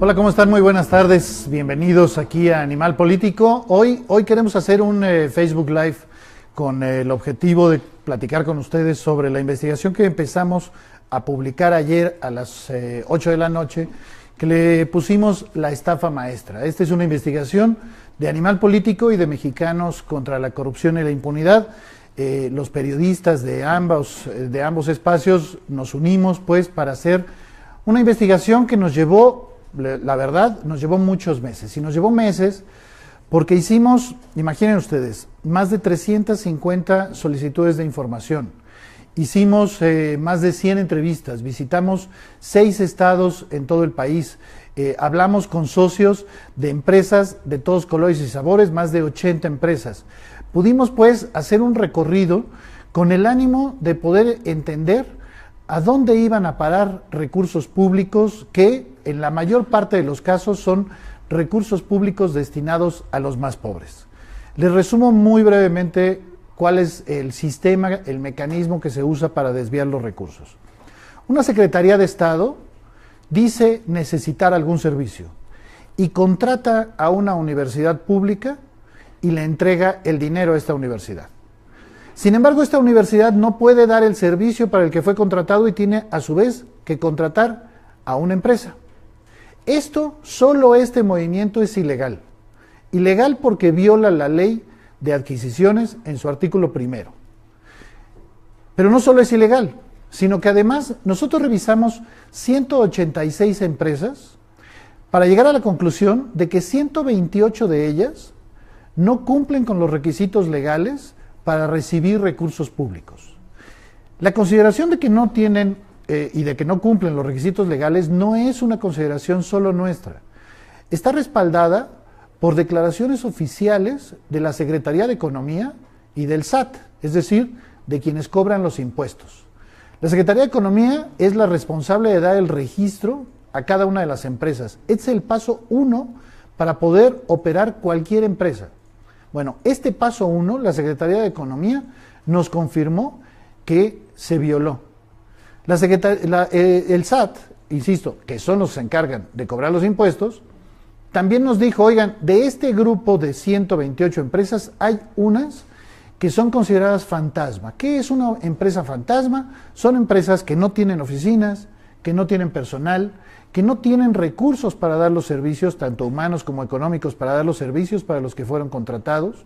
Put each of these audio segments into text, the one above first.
Hola, ¿cómo están? Muy buenas tardes. Bienvenidos aquí a Animal Político. Hoy queremos hacer un Facebook Live con el objetivo de platicar con ustedes sobre la investigación que empezamos a publicar ayer a las 8 de la noche, que le pusimos la estafa maestra. Esta es una investigación de Animal Político y de Mexicanos contra la Corrupción y la Impunidad. Los periodistas de ambos espacios nos unimos pues para hacer una investigación que nos llevó, la verdad, nos llevó muchos meses. Y nos llevó meses porque hicimos, imaginen ustedes, más de 350 solicitudes de información. Hicimos más de 100 entrevistas, visitamos 6 estados en todo el país, hablamos con socios de empresas de todos colores y sabores, más de 80 empresas. Pudimos pues hacer un recorrido con el ánimo de poder entender a dónde iban a parar recursos públicos que en la mayor parte de los casos son recursos públicos destinados a los más pobres. Les resumo muy brevemente cuál es el sistema, el mecanismo que se usa para desviar los recursos. Una Secretaría de Estado dice necesitar algún servicio y contrata a una universidad pública y le entrega el dinero a esta universidad. Sin embargo, esta universidad no puede dar el servicio para el que fue contratado y tiene a su vez que contratar a una empresa. Solo este movimiento es ilegal. Ilegal porque viola la ley de adquisiciones en su artículo primero. Pero no solo es ilegal, sino que además nosotros revisamos 186 empresas para llegar a la conclusión de que 128 de ellas no cumplen con los requisitos legales para recibir recursos públicos. La consideración de que no tienen y de que no cumplen los requisitos legales no es una consideración solo nuestra. Está respaldada por declaraciones oficiales de la Secretaría de Economía y del SAT, es decir, de quienes cobran los impuestos. La Secretaría de Economía es la responsable de dar el registro a cada una de las empresas. Este es el paso 1 para poder operar cualquier empresa. Bueno, este paso 1, la Secretaría de Economía nos confirmó que se violó. El SAT, insisto, que son los que se encargan de cobrar los impuestos, también nos dijo, oigan, de este grupo de 128 empresas hay unas que son consideradas fantasma. ¿Qué es una empresa fantasma? Son empresas que no tienen oficinas, que no tienen personal, que no tienen recursos para dar los servicios, tanto humanos como económicos, para dar los servicios para los que fueron contratados,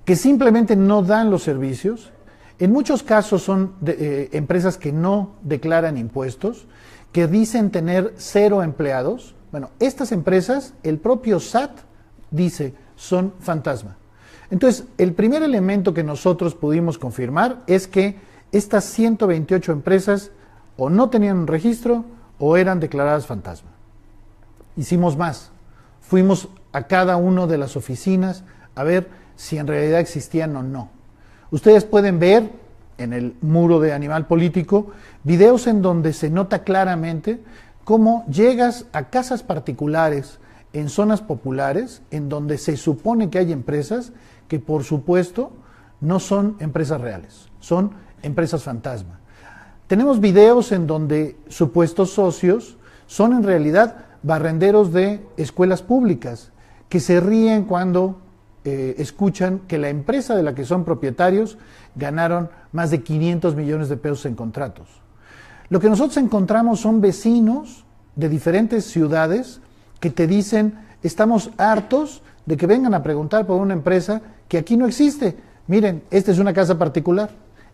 que simplemente no dan los servicios. En muchos casos son empresas que no declaran impuestos, que dicen tener 0 empleados. Bueno, estas empresas, el propio SAT dice, son fantasma. Entonces, el primer elemento que nosotros pudimos confirmar es que estas 128 empresas o no tenían un registro o eran declaradas fantasma. Hicimos más. Fuimos a cada una de las oficinas a ver si en realidad existían o no. Ustedes pueden ver en el muro de Animal Político videos en donde se nota claramente cómo llegas a casas particulares en zonas populares en donde se supone que hay empresas que por supuesto no son empresas reales, son empresas fantasma. Tenemos videos en donde supuestos socios son en realidad barrenderos de escuelas públicas que se ríen cuando escuchan que la empresa de la que son propietarios ganaron más de 500 millones de pesos en contratos. Lo que nosotros encontramos son vecinos de diferentes ciudades que te dicen, estamos hartos de que vengan a preguntar por una empresa que aquí no existe. Miren, esta es una casa particular.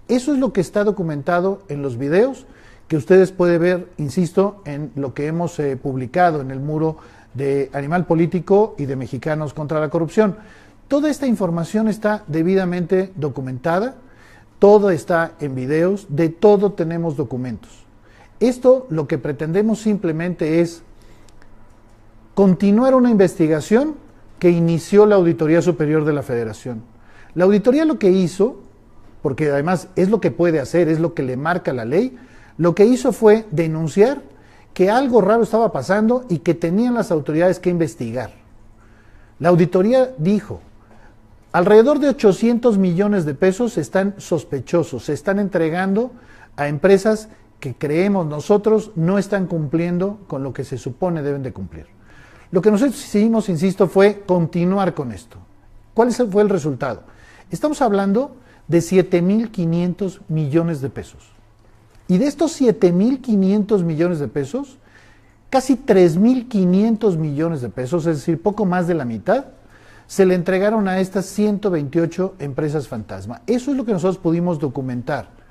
Eso es lo que está documentado en los videos que ustedes pueden ver, insisto, en lo que hemos publicado en el muro de Animal Político y de Mexicanos contra la Corrupción. Toda esta información está debidamente documentada, todo está en videos, de todo tenemos documentos. Esto lo que pretendemos simplemente es continuar una investigación que inició la Auditoría Superior de la Federación. La auditoría lo que hizo, porque además es lo que puede hacer, es lo que le marca la ley, lo que hizo fue denunciar que algo raro estaba pasando y que tenían las autoridades que investigar. La auditoría dijo, alrededor de 800 millones de pesos están sospechosos, se están entregando a empresas que creemos nosotros no están cumpliendo con lo que se supone deben de cumplir. Lo que nosotros hicimos, insisto, fue continuar con esto. ¿Cuál fue el resultado? Estamos hablando de 7.500 millones de pesos. Y de estos 7.500 millones de pesos, casi 3.500 millones de pesos, es decir, poco más de la mitad, se le entregaron a estas 128 empresas fantasma. Eso es lo que nosotros pudimos documentar.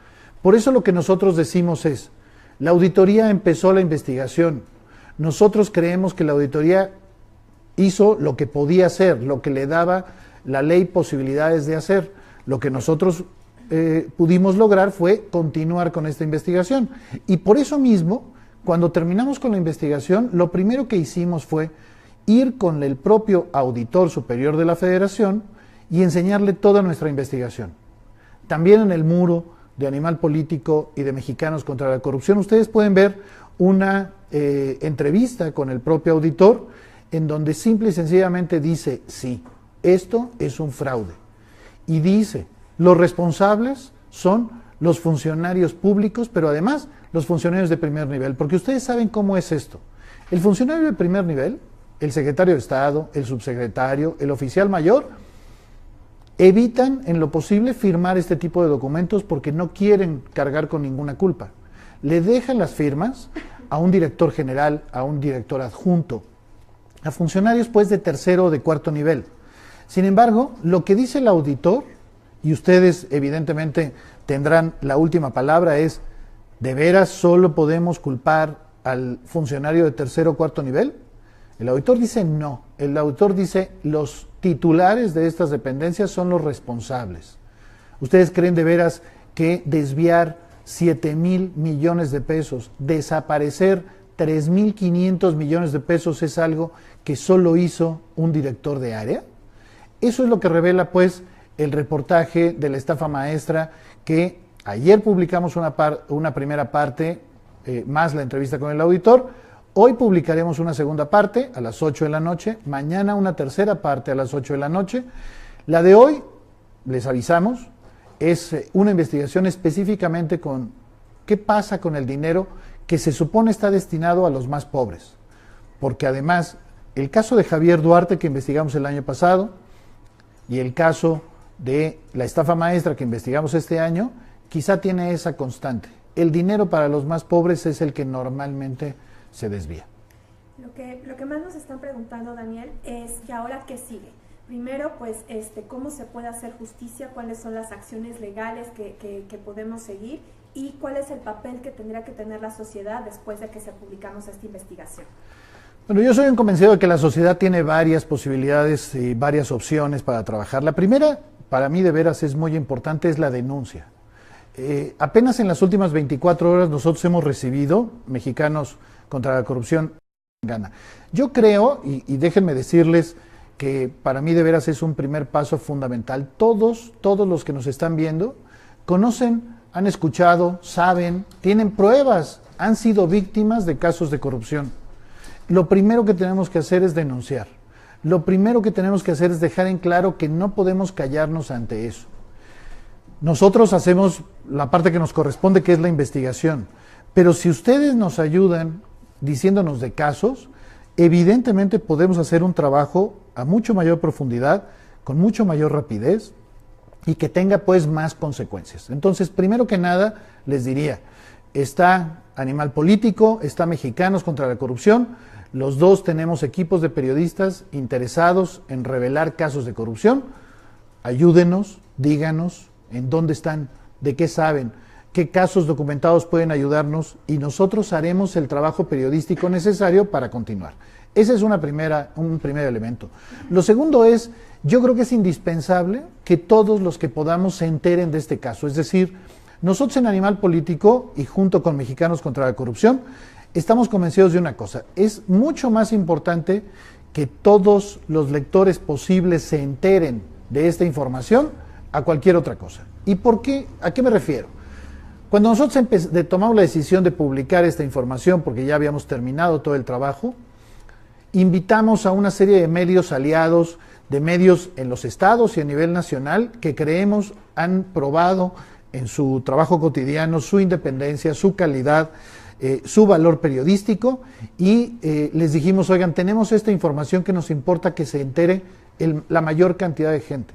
Por eso lo que nosotros decimos es, la auditoría empezó la investigación. Nosotros creemos que la auditoría hizo lo que podía hacer, lo que le daba la ley posibilidades de hacer. Lo que nosotros pudimos lograr fue continuar con esta investigación. Y por eso mismo, cuando terminamos con la investigación, lo primero que hicimos fue ir con el propio auditor superior de la Federación y enseñarle toda nuestra investigación. También en el muro de Animal Político y de Mexicanos contra la Corrupción, ustedes pueden ver una entrevista con el propio auditor en donde simple y sencillamente dice, sí, esto es un fraude. Y dice, los responsables son los funcionarios públicos, pero además los funcionarios de primer nivel, porque ustedes saben cómo es esto. El funcionario de primer nivel, el secretario de Estado, el subsecretario, el oficial mayor, evitan en lo posible firmar este tipo de documentos porque no quieren cargar con ninguna culpa. Le dejan las firmas a un director general, a un director adjunto, a funcionarios pues de tercero o de cuarto nivel. Sin embargo, lo que dice el auditor, y ustedes evidentemente tendrán la última palabra, es, ¿de veras solo podemos culpar al funcionario de tercero o cuarto nivel? El auditor dice no. El auditor dice, los titulares de estas dependencias son los responsables. ¿Ustedes creen de veras que desviar 7.000 millones de pesos, desaparecer 3.500 millones de pesos es algo que solo hizo un director de área? Eso es lo que revela pues el reportaje de la estafa maestra, que ayer publicamos una primera parte, más la entrevista con el auditor. Hoy publicaremos una segunda parte a las 8 de la noche, mañana una tercera parte a las 8 de la noche. La de hoy, les avisamos, es una investigación específicamente con qué pasa con el dinero que se supone está destinado a los más pobres. Porque además, el caso de Javier Duarte que investigamos el año pasado y el caso de la estafa maestra que investigamos este año, quizá tiene esa constante. El dinero para los más pobres es el que normalmente se desvía. Lo que más nos están preguntando, Daniel, es que ahora qué sigue. Primero, pues, cómo se puede hacer justicia, cuáles son las acciones legales que podemos seguir y cuál es el papel que tendría que tener la sociedad después de que se publicamos esta investigación. Bueno, yo soy un convencido de que la sociedad tiene varias posibilidades y varias opciones para trabajar. La primera, para mí de veras es muy importante, es la denuncia. Apenas en las últimas 24 horas nosotros hemos recibido, Mexicanos contra la Corrupción, gana. Yo creo, y déjenme decirles que para mí de veras es un primer paso fundamental. Todos los que nos están viendo conocen, han escuchado, saben, tienen pruebas, han sido víctimas de casos de corrupción. Lo primero que tenemos que hacer es denunciar. Lo primero que tenemos que hacer es dejar en claro que no podemos callarnos ante eso. Nosotros hacemos la parte que nos corresponde, que es la investigación. Pero si ustedes nos ayudan diciéndonos de casos, evidentemente podemos hacer un trabajo a mucho mayor profundidad, con mucho mayor rapidez y que tenga pues más consecuencias. Entonces, primero que nada, les diría, está Animal Político, está Mexicanos contra la Corrupción. Los dos tenemos equipos de periodistas interesados en revelar casos de corrupción. Ayúdenos, díganos en dónde están, de qué saben, qué casos documentados pueden ayudarnos y nosotros haremos el trabajo periodístico necesario para continuar. Ese es un primer elemento. Lo segundo es, yo creo que es indispensable que todos los que podamos se enteren de este caso. Es decir, nosotros en Animal Político y junto con Mexicanos contra la Corrupción estamos convencidos de una cosa. Es mucho más importante que todos los lectores posibles se enteren de esta información a cualquier otra cosa. ¿Y por qué? ¿A qué me refiero? Cuando nosotros tomamos la decisión de publicar esta información, porque ya habíamos terminado todo el trabajo, invitamos a una serie de medios aliados, de medios en los estados y a nivel nacional, que creemos han probado en su trabajo cotidiano, su independencia, su calidad, su valor periodístico, y les dijimos, oigan, tenemos esta información que nos importa que se entere la mayor cantidad de gente.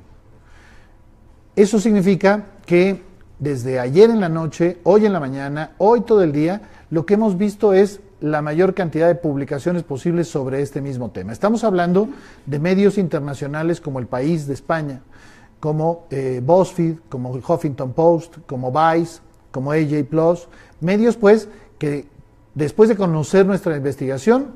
Eso significa que desde ayer en la noche, hoy en la mañana, hoy todo el día, lo que hemos visto es la mayor cantidad de publicaciones posibles sobre este mismo tema. Estamos hablando de medios internacionales como El País de España, como BuzzFeed, como el Huffington Post, como Vice, como AJ Plus, medios pues que después de conocer nuestra investigación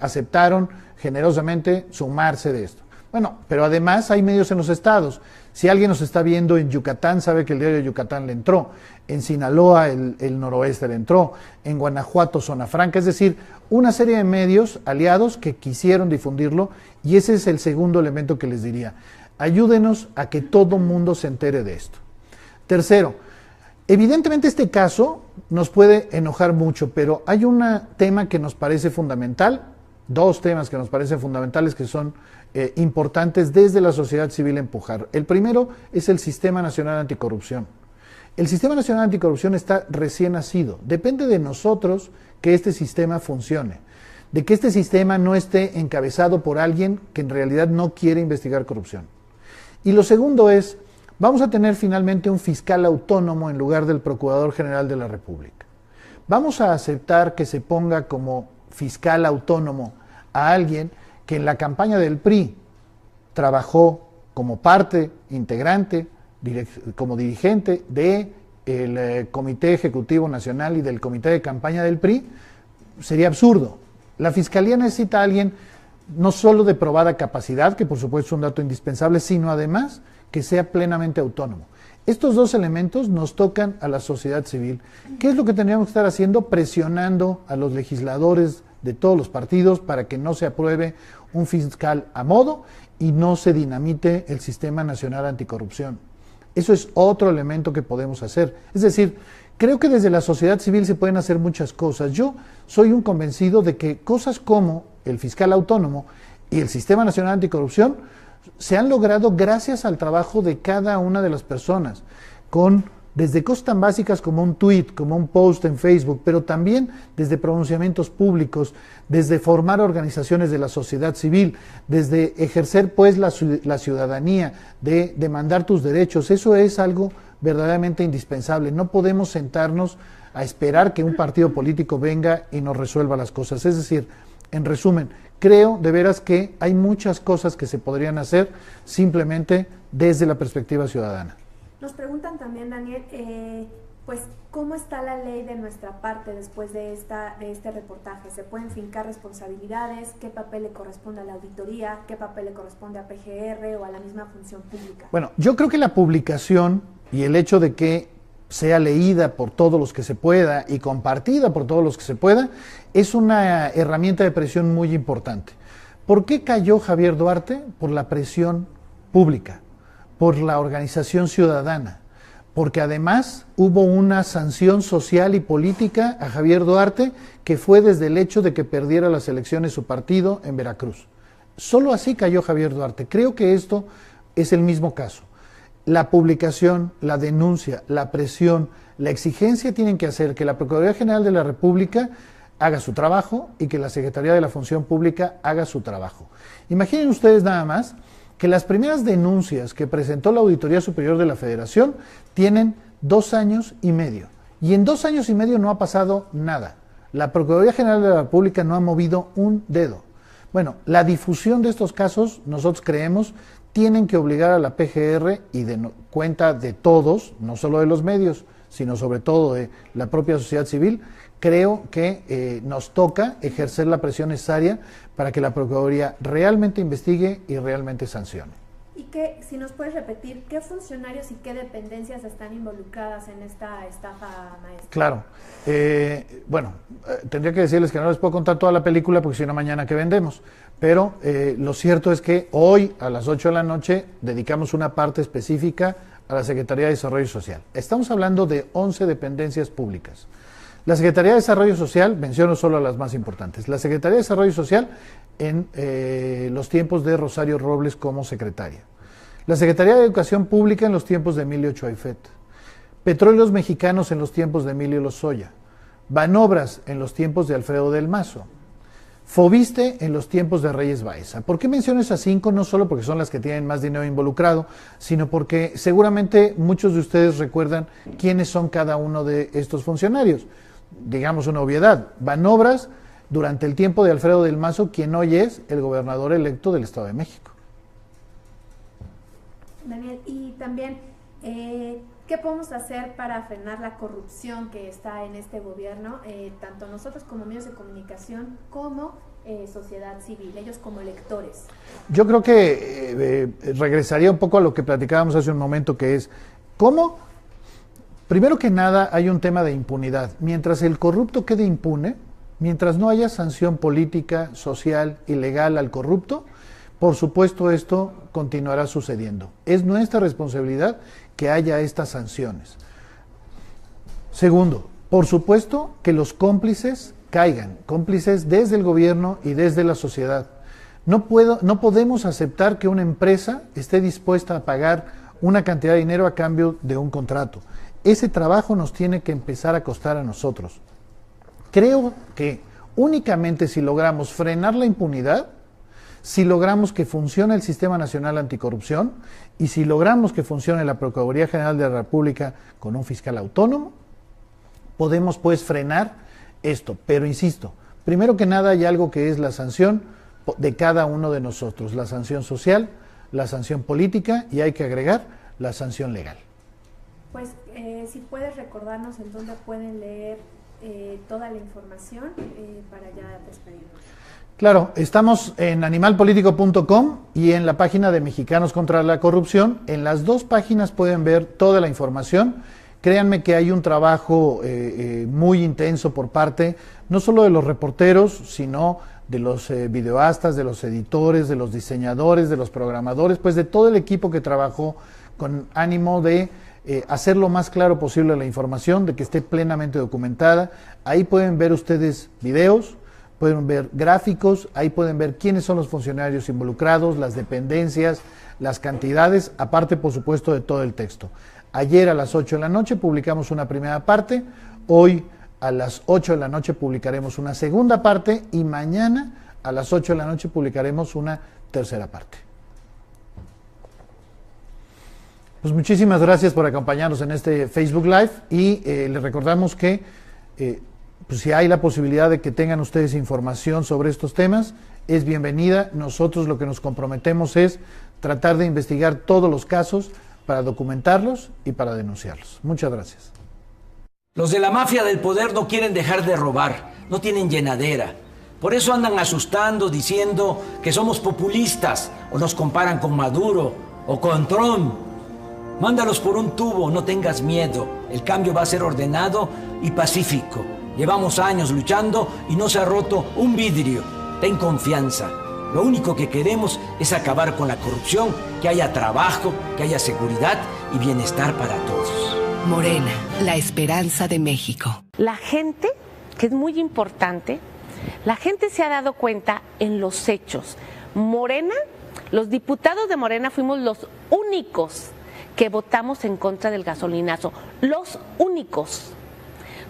aceptaron generosamente sumarse de esto. Bueno, pero además hay medios en los estados. Si alguien nos está viendo en Yucatán, sabe que el diario de Yucatán le entró. En Sinaloa, el Noroeste le entró. En Guanajuato, Zona Franca. Es decir, una serie de medios aliados que quisieron difundirlo, y ese es el segundo elemento que les diría. Ayúdenos a que todo mundo se entere de esto. Tercero, evidentemente este caso nos puede enojar mucho, pero hay un tema que nos parece fundamental, dos temas que nos parecen fundamentales que son importantes desde la sociedad civil empujar. El primero es el Sistema Nacional Anticorrupción. El Sistema Nacional Anticorrupción está recién nacido. Depende de nosotros que este sistema funcione, de que este sistema no esté encabezado por alguien que en realidad no quiere investigar corrupción. Y lo segundo es, vamos a tener finalmente un fiscal autónomo en lugar del Procurador General de la República. Vamos a aceptar que se ponga como fiscal autónomo a alguien que en la campaña del PRI trabajó como parte integrante, como dirigente del Comité Ejecutivo Nacional y del Comité de Campaña del PRI. Sería absurdo. La Fiscalía necesita a alguien no solo de probada capacidad, que por supuesto es un dato indispensable, sino además que sea plenamente autónomo. Estos dos elementos nos tocan a la sociedad civil. ¿Qué es lo que tendríamos que estar haciendo? Presionando a los legisladores de todos los partidos para que no se apruebe un fiscal a modo y no se dinamite el Sistema Nacional Anticorrupción. Eso es otro elemento que podemos hacer. Es decir, creo que desde la sociedad civil se pueden hacer muchas cosas. Yo soy un convencido de que cosas como el fiscal autónomo y el Sistema Nacional Anticorrupción se han logrado gracias al trabajo de cada una de las personas, desde cosas tan básicas como un tweet, como un post en Facebook, pero también desde pronunciamientos públicos, desde formar organizaciones de la sociedad civil, desde ejercer pues la ciudadanía, de demandar tus derechos. Eso es algo verdaderamente indispensable. No podemos sentarnos a esperar que un partido político venga y nos resuelva las cosas. Es decir, en resumen, creo de veras que hay muchas cosas que se podrían hacer simplemente desde la perspectiva ciudadana. Nos preguntan también, Daniel, pues, ¿cómo está la ley de nuestra parte después de este reportaje? ¿Se pueden fincar responsabilidades? ¿Qué papel le corresponde a la auditoría? ¿Qué papel le corresponde a PGR o a la misma función pública? Bueno, yo creo que la publicación y el hecho de que sea leída por todos los que se pueda y compartida por todos los que se pueda, es una herramienta de presión muy importante. ¿Por qué cayó Javier Duarte? Por la presión pública, por la organización ciudadana, porque además hubo una sanción social y política a Javier Duarte que fue desde el hecho de que perdiera las elecciones su partido en Veracruz. Solo así cayó Javier Duarte. Creo que esto es el mismo caso. La publicación, la denuncia, la presión, la exigencia tienen que hacer que la Procuraduría General de la República haga su trabajo y que la Secretaría de la Función Pública haga su trabajo. Imaginen ustedes nada más que las primeras denuncias que presentó la Auditoría Superior de la Federación tienen 2 años y medio. Y en 2 años y medio no ha pasado nada. La Procuraduría General de la República no ha movido un dedo. Bueno, la difusión de estos casos, nosotros creemos, tienen que obligar a la PGR y de cuenta de todos, no solo de los medios, sino sobre todo de la propia sociedad civil. Creo que nos toca ejercer la presión necesaria para que la Procuraduría realmente investigue y realmente sancione. Y si nos puedes repetir, ¿qué funcionarios y qué dependencias están involucradas en esta estafa, maestra? Claro. Tendría que decirles que no les puedo contar toda la película porque si no mañana que vendemos. Pero lo cierto es que hoy a las 8 de la noche dedicamos una parte específica a la Secretaría de Desarrollo Social. Estamos hablando de 11 dependencias públicas. La Secretaría de Desarrollo Social, menciono solo a las más importantes, la Secretaría de Desarrollo Social en los tiempos de Rosario Robles como secretaria. la Secretaría de Educación Pública en los tiempos de Emilio Choaifet, Petróleos Mexicanos en los tiempos de Emilio Lozoya, Banobras en los tiempos de Alfredo del Mazo, Fobiste en los tiempos de Reyes Baeza. ¿Por qué menciono esas 5? No solo porque son las que tienen más dinero involucrado, sino porque seguramente muchos de ustedes recuerdan quiénes son cada uno de estos funcionarios. Digamos una obviedad, Banobras durante el tiempo de Alfredo del Mazo, quien hoy es el gobernador electo del Estado de México. Daniel, y también, ¿qué podemos hacer para frenar la corrupción que está en este gobierno, tanto nosotros como medios de comunicación, como sociedad civil, ellos como electores? Yo creo que regresaría un poco a lo que platicábamos hace un momento, que es cómo, primero que nada, hay un tema de impunidad. Mientras el corrupto quede impune, mientras no haya sanción política, social y legal al corrupto, por supuesto esto continuará sucediendo. Es nuestra responsabilidad que haya estas sanciones. Segundo, por supuesto que los cómplices caigan, cómplices desde el gobierno y desde la sociedad. No podemos aceptar que una empresa esté dispuesta a pagar una cantidad de dinero a cambio de un contrato. Ese trabajo nos tiene que empezar a costar a nosotros. Creo que únicamente si logramos frenar la impunidad, si logramos que funcione el Sistema Nacional Anticorrupción y si logramos que funcione la Procuraduría General de la República con un fiscal autónomo, podemos pues frenar esto. Pero insisto, primero que nada hay algo que es la sanción de cada uno de nosotros, la sanción social, la sanción política y hay que agregar la sanción legal. Pues si puedes recordarnos en dónde pueden leer toda la información para ya despedirnos. Claro, estamos en animalpolitico.com y en la página de Mexicanos contra la Corrupción. En las dos páginas pueden ver toda la información. Créanme que hay un trabajo muy intenso por parte, no solo de los reporteros, sino de los videoastas, de los editores, de los diseñadores, de los programadores, pues de todo el equipo que trabajó con ánimo de hacer lo más claro posible la información, de que esté plenamente documentada. Ahí pueden ver ustedes videos, pueden ver gráficos, ahí pueden ver quiénes son los funcionarios involucrados, las dependencias, las cantidades, aparte por supuesto de todo el texto. Ayer a las 8 de la noche publicamos una primera parte, hoy a las 8 de la noche publicaremos una segunda parte y mañana a las 8 de la noche publicaremos una tercera parte. Pues muchísimas gracias por acompañarnos en este Facebook Live y les recordamos que pues si hay la posibilidad de que tengan ustedes información sobre estos temas, es bienvenida. Nosotros lo que nos comprometemos es tratar de investigar todos los casos para documentarlos y para denunciarlos. Muchas gracias. Los de la mafia del poder no quieren dejar de robar, no tienen llenadera. Por eso andan asustando, diciendo que somos populistas o nos comparan con Maduro o con Trump. Mándalos por un tubo, no tengas miedo. El cambio va a ser ordenado y pacífico. Llevamos años luchando y no se ha roto un vidrio. Ten confianza. Lo único que queremos es acabar con la corrupción, que haya trabajo, que haya seguridad y bienestar para todos. Morena, la esperanza de México. La gente, que es muy importante, la gente se ha dado cuenta en los hechos. Morena, los diputados de Morena fuimos los únicos que votamos en contra del gasolinazo. Los únicos.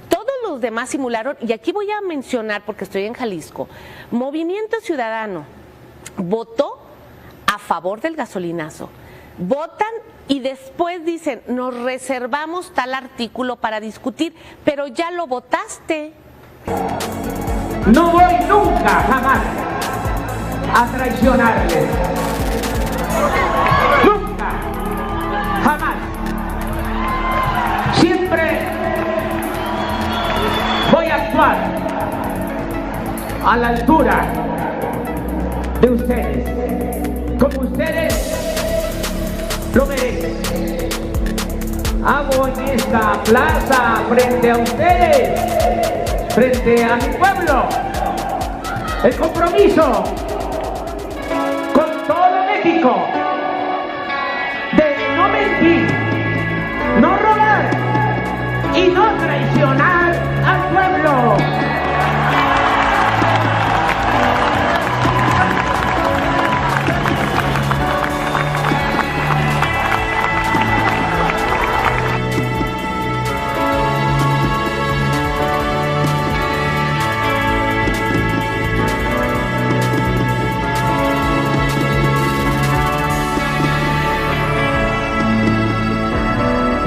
Todos los demás simularon, y aquí voy a mencionar porque estoy en Jalisco, Movimiento Ciudadano votó a favor del gasolinazo. Votan y después dicen, nos reservamos tal artículo para discutir, pero ya lo votaste. No voy nunca, jamás, a traicionarles. Nunca, jamás. Siempre voy a actuar a la altura de ustedes, como ustedes lo merecen. Hago en esta plaza frente a ustedes, frente a mi pueblo, el compromiso con todo México de no mentir, no robar y no traicionar.